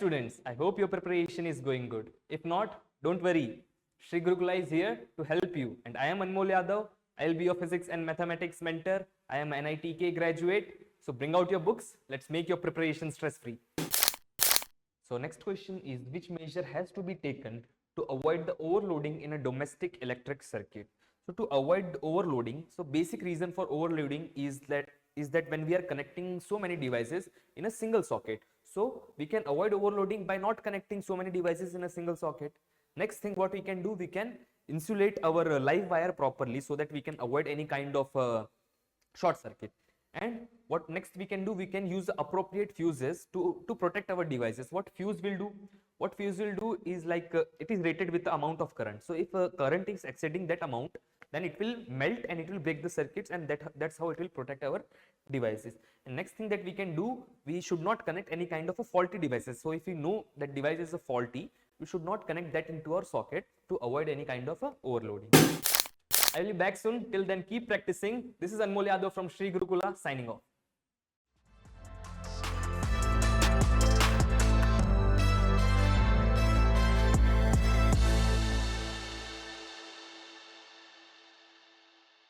students, I hope your preparation is going good. If not, don't worry. Sri Gurukula is here to help you. And I am Anmol Yadav. I will be your physics and mathematics mentor. I am an NEET graduate. So bring out your books. Let's make your preparation stress-free. So next question is, which measure has to be taken to avoid the overloading in a domestic electric circuit? So to avoid overloading, so basic reason for overloading is that when we are connecting so many devices in a single socket. So we can avoid overloading by not connecting so many devices in a single socket. Next thing what we can do, we can insulate our live wire properly so that we can avoid any kind of short circuit. And what next we can do, we can use appropriate fuses to protect our devices. What fuse will do? What fuse will do is like it is rated with the amount of current. So if current is exceeding that amount, then it will melt and it will break the circuits, and that's how it will protect our devices. And next thing that we can do, we should not connect any kind of a faulty devices. So if we know that device is a faulty, we should not connect that into our socket to avoid any kind of overloading. I will be back soon. Till then, keep practicing. This is Anmol Yadav from Sri Gurukula signing off.